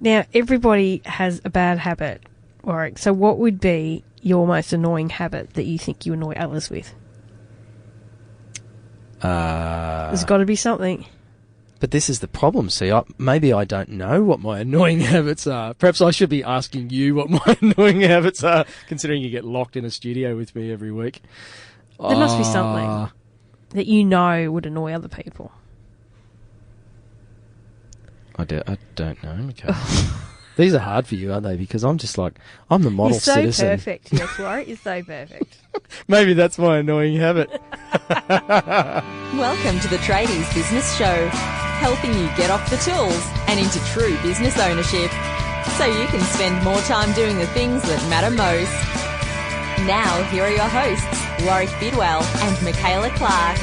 Now, everybody has a bad habit, Warrick. So what would be your most annoying habit that you think you annoy others with? There's got to be something. But this is the problem. See, maybe I don't know what my annoying habits are. Perhaps I should be asking you what my annoying habits are, considering you get locked in a studio with me every week. There must be something that you know would annoy other people. I don't know. Okay. These are hard for you, aren't they? Because I'm just like, I'm the model citizen. You're so perfect, yes, Warrick. You're so perfect. Maybe that's my annoying habit. Welcome to the Tradies Business Show, helping you get off the tools and into true business ownership, so you can spend more time doing the things that matter most. Now, here are your hosts, Warrick Bidwell and Michaela Clark.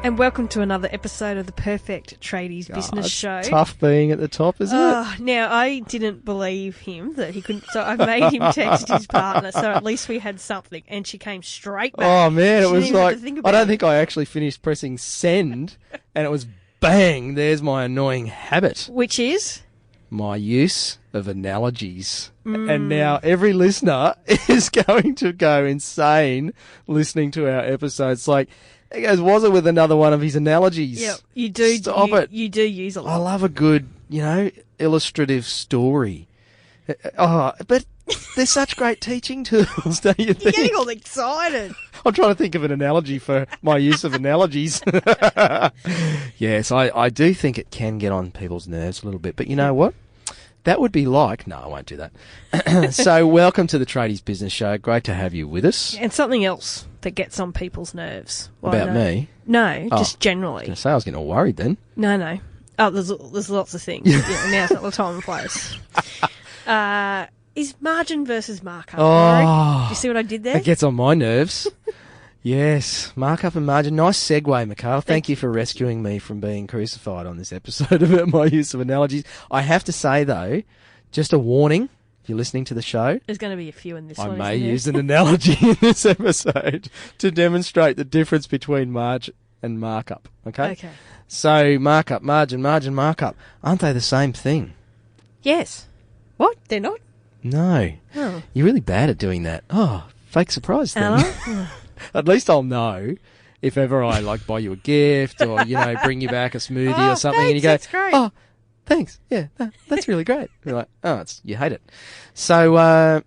And welcome to another episode of the Perfect Tradies Business Show. Tough being at the top, isn't it? Now, I didn't believe him that he couldn't, so I made him text his partner, so at least we had something, and she came straight back. Oh, man, it She was didn't even like, have to think I about don't it. think I actually finished pressing send, and it was bang, there's my annoying habit. Which is? My use of analogies. And now every listener is going to go insane listening to our episodes. Like, he goes, was it with another one of his analogies? Yeah, you do. Stop it. You do use a I lot. love a good, illustrative story. But they're such great teaching tools, don't you You're think? getting all excited. I'm trying to think of an analogy for my use of analogies. Yes, I do think it can get on people's nerves a little bit. But you know what? That would be like... No, I won't do that. So welcome to the Tradies Business Show. Great to have you with us. And something else that gets on people's nerves. Well, About me? No, Oh. just generally. I was getting all worried then. No. Oh, there's lots of things. Now's not the time and place. Is margin versus markup. Oh. Do you see what I did there? It gets on my nerves. Yes, markup and margin. Nice segue, Michaela. Thank you for rescuing me from being crucified on this episode about my use of analogies. I have to say, though, just a warning, if you're listening to the show, There's going to be a few in this I one. may isn't there? use an analogy in this episode to demonstrate the difference between margin and markup. Okay? Okay. So, markup, margin, markup. Aren't they the same thing? Yes. What? They're not? No. Oh. You're really bad at doing that. Oh, fake surprise thing. Anna? At least I'll know if ever I buy you a gift or bring you back a smoothie or something, and you go, Thanks, that's great. "Oh, thanks, yeah, that's really great." You're like, "Oh, you hate it." So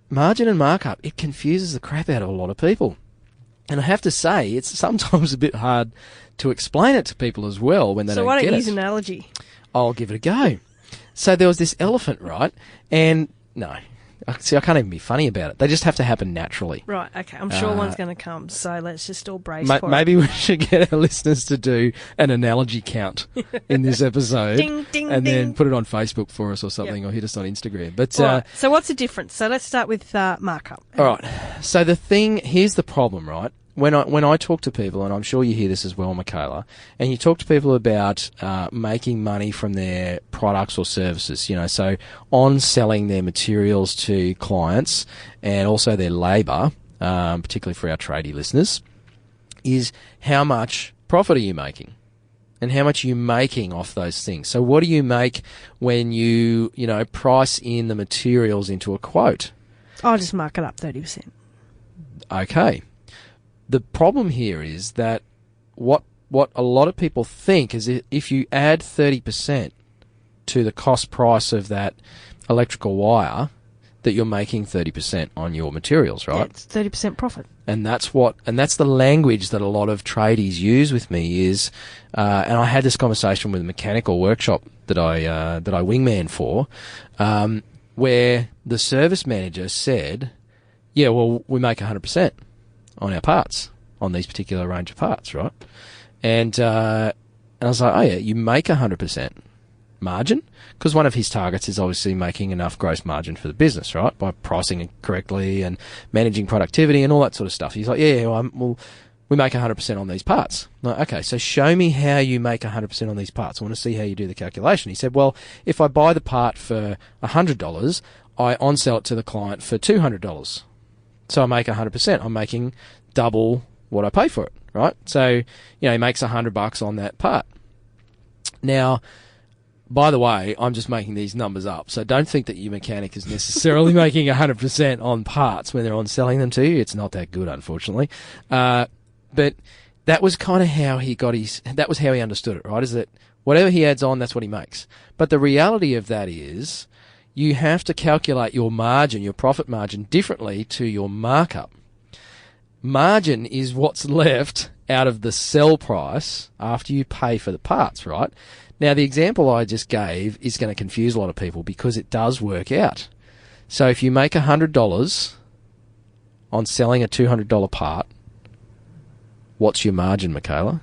margin and markup, it confuses the crap out of a lot of people, and I have to say it's sometimes a bit hard to explain it to people as well when they So don't why get don't you it. use an analogy? I'll give it a go. So there was this elephant, right? And no. See, I can't even be funny about it. They just have to happen naturally. Right, okay. I'm sure one's going to come, so let's just all brace for Maybe we should get our listeners to do an analogy count in this episode. Ding, ding, and ding. then put it on Facebook for us or something, or hit us on Instagram. But it. All right, so what's the difference? So let's start with markup. all right. So here's the problem, right? When I talk to people, and I'm sure you hear this as well, Michaela, and you talk to people about making money from their products or services, so on selling their materials to clients and also their labour, particularly for our tradie listeners, is how much profit are you making? And how much are you making off those things? So what do you make when you price in the materials into a quote? I'll just mark it up 30%. Okay. The problem here is that what a lot of people think is if you add 30% to the cost price of that electrical wire, that you're making 30% on your materials, right? Yeah, it's 30% profit. And that's the language that a lot of tradies use with me is, and I had this conversation with a mechanical workshop that I wingman for, where the service manager said, "Yeah, well, we make 100% on our parts, on these particular range of parts, right?" And I was like, "Oh yeah, you make 100% margin," because one of his targets is obviously making enough gross margin for the business, right, by pricing it correctly and managing productivity and all that sort of stuff. He's like, "Yeah, well, we make 100% on these parts." I'm like, "Okay, so show me how you make 100% on these parts. I want to see how you do the calculation." He said, "Well, if I buy the part for $100, I on-sell it to the client for $200. So I make 100%. I'm making double what I pay for it, right?" So, he makes $100 on that part. Now, by the way, I'm just making these numbers up, so don't think that your mechanic is necessarily making 100% on parts when they're on selling them to you. It's not that good, unfortunately. But that was kind of how he got that was how he understood it, right? Is that whatever he adds on, that's what he makes. But the reality of that is you have to calculate your margin, your profit margin, differently to your markup. Margin is what's left out of the sell price after you pay for the parts, right? Now, the example I just gave is going to confuse a lot of people because it does work out. So if you make $100 on selling a $200 part, what's your margin, Michaela?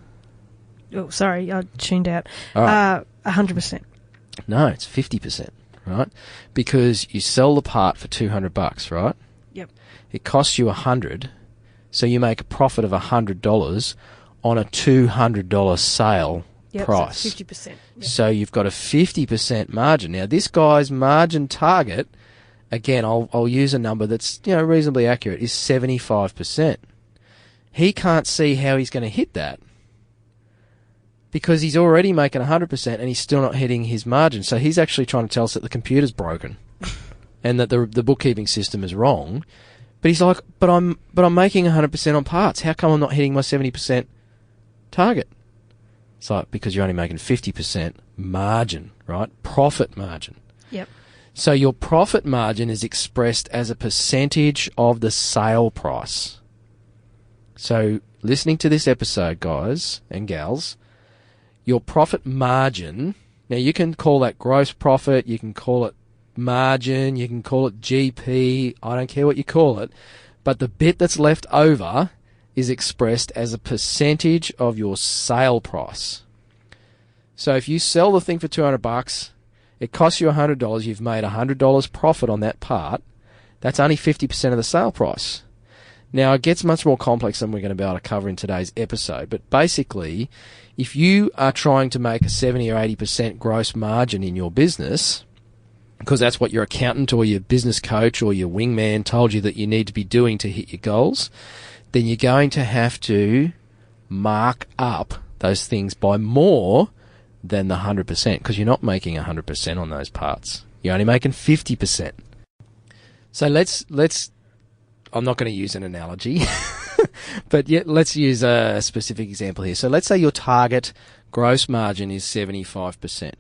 Oh, sorry, I tuned out. All right. 100%. No, it's 50%, right? Because you sell the part for $200, right? Yep. It costs you $100, so you make a profit of $100 on a $200 sale price. So 50%. Yep. So you've got a 50% margin. Now, this guy's margin target, again, I'll use a number that's reasonably accurate, is 75%. He can't see how he's going to hit that because he's already making 100% and he's still not hitting his margin. So he's actually trying to tell us that the computer's broken and that the bookkeeping system is wrong. But he's like, but I'm making 100% on parts. How come I'm not hitting my 70% target? It's like, because you're only making 50% margin, right? Profit margin. Yep. So your profit margin is expressed as a percentage of the sale price. So listening to this episode, guys and gals, your profit margin, now you can call that gross profit, you can call it margin, you can call it GP, I don't care what you call it, but the bit that's left over is expressed as a percentage of your sale price. So if you sell the thing for $200, it costs you $100, you've made $100 profit on that part, that's only 50% of the sale price. Now, it gets much more complex than we're going to be able to cover in today's episode, but basically, if you are trying to make a 70 or 80% gross margin in your business, because that's what your accountant or your business coach or your wingman told you that you need to be doing to hit your goals, then you're going to have to mark up those things by more than the 100%, because you're not making 100% on those parts. You're only making 50%. So let's I'm not going to use an analogy, but yet let's use a specific example here. So let's say your target gross margin is 75%,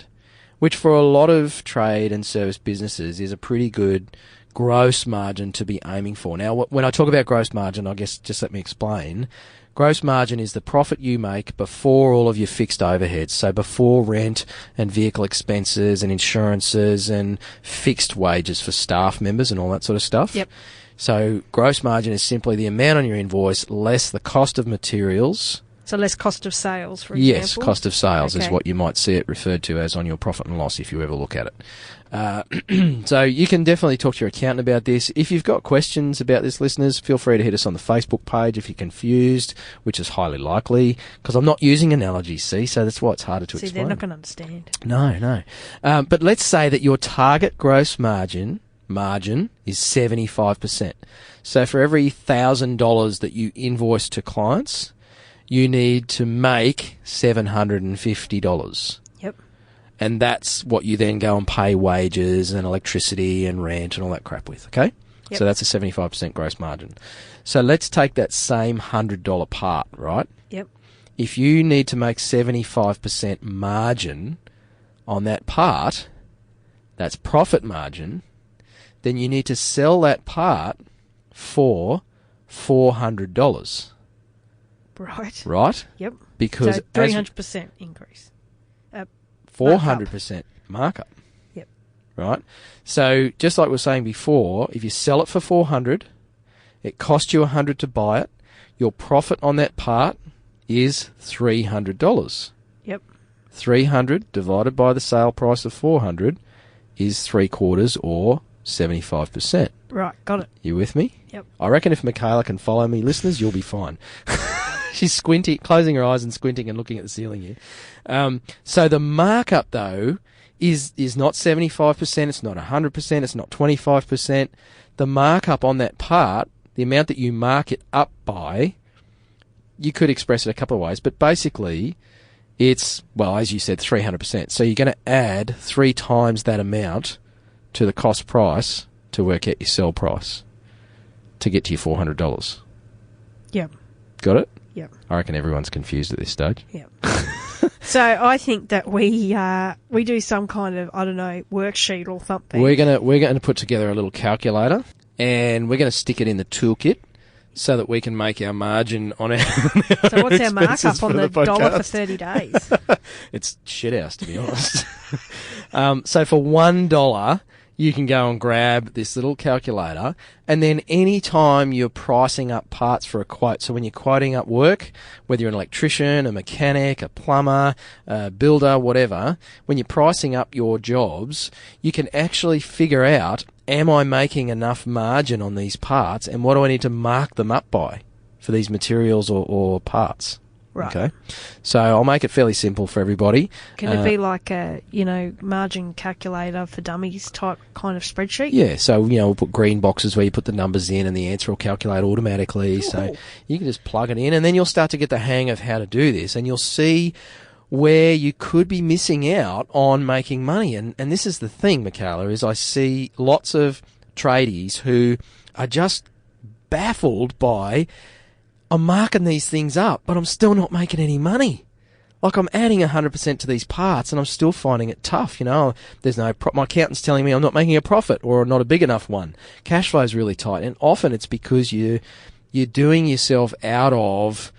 which for a lot of trade and service businesses is a pretty good gross margin to be aiming for. Now, when I talk about gross margin, I guess just let me explain. Gross margin is the profit you make before all of your fixed overheads. So before rent and vehicle expenses and insurances and fixed wages for staff members and all that sort of stuff. Yep. So gross margin is simply the amount on your invoice less the cost of materials. So less cost of sales, for example? Yes, cost of sales is Okay. what you might see it referred to as on your profit and loss if you ever look at it. So you can definitely talk to your accountant about this. If you've got questions about this, listeners, feel free to hit us on the Facebook page if you're confused, which is highly likely, because I'm not using analogies, see, so that's why it's harder to explain. They're not going to understand. No. But let's say that your target gross margin is 75%. So for every $1,000 that you invoice to clients, you need to make $750. Yep. And that's what you then go and pay wages and electricity and rent and all that crap with, okay? Yep. So that's a 75% gross margin. So let's take that same $100 part, right? Yep. If you need to make 75% margin on that part, that's profit margin, then you need to sell that part for $400. Right. Right? Yep. Because so 300% increase. 400% markup. Yep. Right? So just like we were saying before, if you sell it for $400, it costs you $100 to buy it, your profit on that part is $300. Yep. 300 divided by the sale price of 400 is 3/4 or 75%. Right, got it. You with me? Yep. I reckon if Michaela can follow me, listeners, you'll be fine. She's squinting, closing her eyes and squinting and looking at the ceiling here. So the markup, though, is not 75%, it's not 100%, it's not 25%. The markup on that part, the amount that you mark it up by, you could express it a couple of ways, but basically it's, well, as you said, 300%. So you're going to add 3 times that amount to the cost price to work out your sell price to get to your $400. Yep. Got it? Yep. I reckon everyone's confused at this stage. Yep. So I think that we do some kind of, I don't know, worksheet or something. We're gonna put together a little calculator, and we're going to stick it in the toolkit so that we can make our margin on our. So what's our markup on the podcast. dollar for 30 days? It's shit house, to be honest. So for $1, you can go and grab this little calculator, and then any time you're pricing up parts for a quote, so when you're quoting up work, whether you're an electrician, a mechanic, a plumber, a builder, whatever, when you're pricing up your jobs, you can actually figure out, am I making enough margin on these parts, and what do I need to mark them up by for these materials or parts? Right. Okay. So I'll make it fairly simple for everybody. Can it be like a, margin calculator for dummies type kind of spreadsheet? Yeah, so, we'll put green boxes where you put the numbers in and the answer will calculate automatically. Ooh. So you can just plug it in, and then you'll start to get the hang of how to do this, and you'll see where you could be missing out on making money. And this is the thing, Michaela, is I see lots of tradies who are just baffled by, I'm marking these things up, but I'm still not making any money. Like, I'm adding 100% to these parts, and I'm still finding it tough. There's no my accountant's telling me I'm not making a profit, or not a big enough one. Cash flow is really tight, and often it's because you're doing yourself out of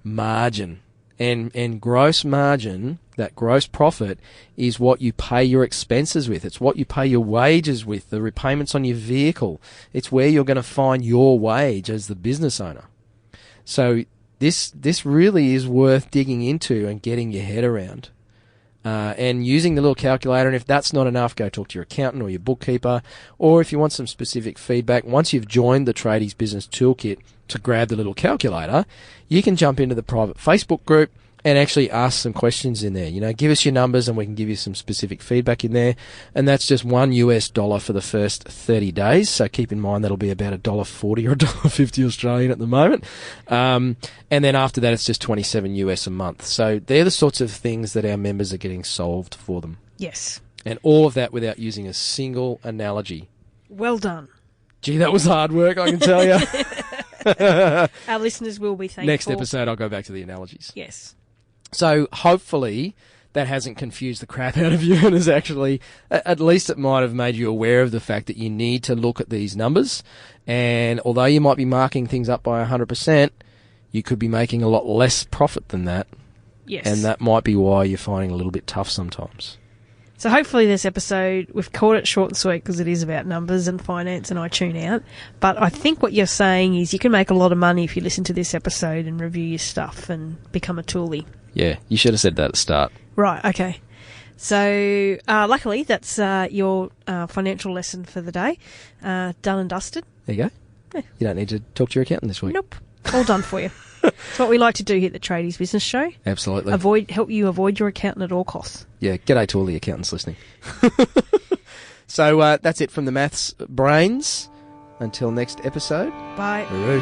margin, and gross margin, that gross profit, is what you pay your expenses with. It's what you pay your wages with, the repayments on your vehicle. It's where you're going to find your wage as the business owner. So this really is worth digging into and getting your head around, and using the little calculator. And if that's not enough, go talk to your accountant or your bookkeeper. Or if you want some specific feedback, once you've joined the Tradies Business Toolkit to grab the little calculator, you can jump into the private Facebook group and actually ask some questions in there. Give us your numbers and we can give you some specific feedback in there. And that's just $1 for the first 30 days. So keep in mind that'll be about $1.40 or $1.50 Australian at the moment. And then after that, it's just $27 a month. So they're the sorts of things that our members are getting solved for them. Yes. And all of that without using a single analogy. Well done. Gee, that was hard work, I can tell you. Our listeners will be thankful. Next episode, I'll go back to the analogies. Yes. So hopefully that hasn't confused the crap out of you, and is actually, at least it might have made you aware of the fact that you need to look at these numbers. And although you might be marking things up by 100%, you could be making a lot less profit than that. Yes. And that might be why you're finding it a little bit tough sometimes. So hopefully this episode, we've caught it short and sweet because it is about numbers and finance and I tune out. But I think what you're saying is you can make a lot of money if you listen to this episode and review your stuff and become a toolie. Yeah, you should have said that at the start. Right, okay. So luckily that's your financial lesson for the day. Done and dusted. There you go. Yeah. You don't need to talk to your accountant this week. Nope. All done for you. It's what we like to do here at the Tradies Business Show. Absolutely. Help you avoid your accountant at all costs. Yeah, g'day to all the accountants listening. So that's it from the Maths Brains. Until next episode. Bye. Hooroo.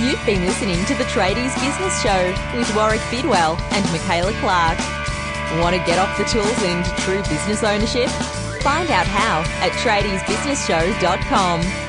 You've been listening to the Tradies Business Show with Warrick Bidwell and Michaela Clark. Want to get off the tools and into true business ownership? Find out how at tradiesbusinessshow.com.